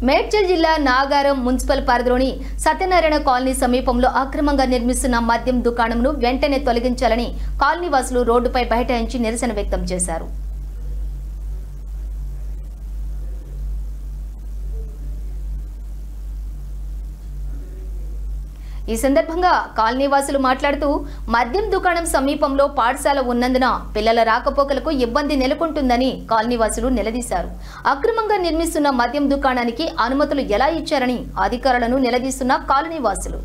మేడ్చల్ జిల్లా నాగారం మున్సిపల్ పరిధిలోని సత్యనారాయణ కాలనీ సమీపంలో అక్రమంగా నిర్మిస్తున్న మద్యం దుకాణంను వెంటనే తొలగించాలని కాలనీవాసులు రోడ్డుపై బైఠాయించి నిరసన వ్యక్తం చేశారు. ఈ సందర్భంగా కాలనీవాసులు మాట్లాడుతూ మద్యం దుకాణం సమీపంలో పాఠశాల ఉన్నందున పిల్లల రాకపోకలకు ఇబ్బంది నెలకొంటుందని కాలనీవాసులు నిలదీశారు. అక్రమంగా నిర్మిస్తున్న మద్యం దుకాణానికి అనుమతులు ఎలా ఇచ్చారని అధికారులను నిలదీస్తున్న కాలనీవాసులు.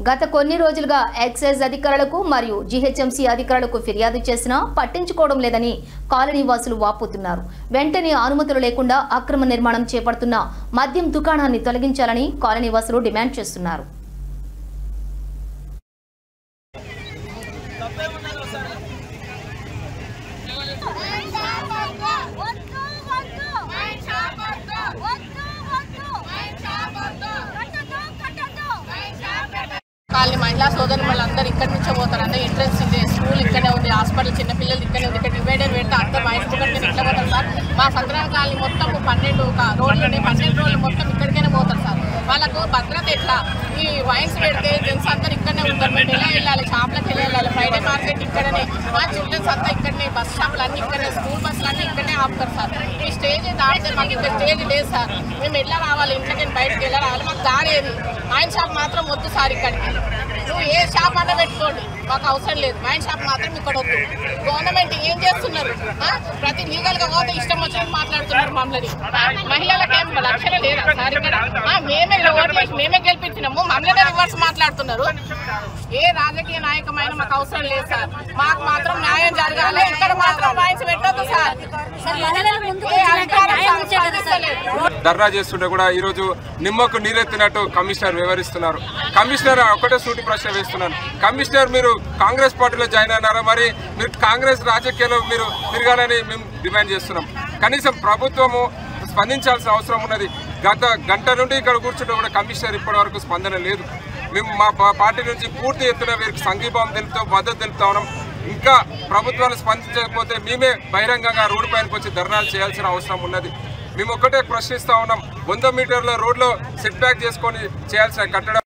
గత కొన్ని రోజులుగా ఎక్సైజ్ అధికారులకు మరియు జీహెచ్ఎంసీ అధికారులకు ఫిర్యాదు చేసినా పట్టించుకోవడం లేదని కాలనీవాసులు వాపోతున్నారు. వెంటనే అనుమతులు లేకుండా అక్రమ నిర్మాణం చేపడుతున్న మద్యం దుకాణాన్ని తొలగించాలని కాలనీవాసులు డిమాండ్ చేస్తున్నారు. కాలనీ మహిళా సోదరులు వాళ్ళందరూ ఇక్కడి నుంచే పోతారు. అంటే ఎంట్రన్స్ ఉంది, స్కూల్ ఇక్కడే ఉంది, హాస్పిటల్ చిన్నపిల్లలు ఇక్కడే ఉంది. ఇక్కడ డివైడర్ పెడితే అంతా మైండ్ ఇక్కడ ఇట్లా పోతారు సార్. మా సంక్రాంతి కాలనీ మొత్తం 12 రోడ్లు ఉన్నాయి. 12 రోడ్లు మొత్తం ఇక్కడికైనా పోతారు సార్. వాళ్ళకు భద్రత ఎట్లా? ఈ వైన్స్ పెడితే జెంట్స్ అందరు ఇక్కడనే ఉంటారు. మేము ఎలా వెళ్ళాలి? షాప్లకు వెళ్ళాలి. ఫ్రైడే మార్కెట్ ఇక్కడనే, మా చిల్డ్రన్స్ అంతా ఇక్కడనే, బస్ స్టాప్లు అన్నీ ఇక్కడనే, స్కూల్ బస్సులు అన్నీ ఇక్కడనే ఆపుతారు సార్. ఈ స్టేజ్ దాటితే మాకు ఇక్కడ స్టేజ్ లేదు సార్. మేము ఎలా రావాలి? ఇంట్లోకి బయటకు ఎలా రావాలి? మాకు దారి ఏది? వైన్ షాప్ మాత్రం వద్దు సార్. ఇక్కడికి నువ్వు ఏ షాప్ అన్నా పెట్టుకోండి, మాకు అవసరం లేదు. వైన్ షాప్ మాత్రం ఇక్కడ వద్దు. గవర్నమెంట్ ఏం చేస్తున్నారు? ప్రతి లీగల్గా పోతే ఇష్టం వచ్చినట్టు మాట్లాడుతున్నారు. మమ్మల్ని మహిళలకు ఏం లక్ష్యం లేదా సార్? ఇక్కడ మేమే ఓటు చేసి మేమే గెలిపించినాము, మమ్మల్ని రివర్స్ మాట్లాడుతున్నారు. ఏ రాజకీయ నాయకమైన మాకు అవసరం లేదు సార్. మాకు మాత్రం న్యాయం జరగాలి. ఇక్కడ మాత్రం వైన్స్ పెట్టొద్దు సార్. ధర్నా చేస్తుంటే కూడా ఈరోజు నిమ్మకు నీరెత్తినట్టు కమిషనర్ వివరిస్తున్నారు. కమిషనర్ ఒకటే సూటి ప్రశ్న వేస్తున్నారు. కమిషనర్, మీరు కాంగ్రెస్ పార్టీలో జాయిన్ అయినారా? మరి మీరు కాంగ్రెస్ రాజకీయాల్లో మీరు తిరగాలని మేము డిమాండ్ చేస్తున్నాం. కనీసం ప్రభుత్వము స్పందించాల్సిన అవసరం ఉన్నది. గత గంట నుండి ఇక్కడ కూర్చుంటే కూడా కమిషనర్ ఇప్పటి వరకు స్పందన లేదు. మేము మా పార్టీ నుంచి పూర్తి ఎత్తున వీరికి సంఘీభావం తెలుపుతూ మద్దతు తెలుపుతా ఉన్నాం. ఇంకా ప్రభుత్వాలు స్పందించకపోతే మేమే బహిరంగంగా రోడ్డు పైనకి వచ్చి ధర్నాలు చేయాల్సిన అవసరం ఉన్నది. మేము ఒక్కటే ప్రశ్నిస్తా ఉన్నాం. 100 మీటర్ల రోడ్లో సెట్ బ్యాక్ చేసుకొని చేయాల్సిన కట్టడం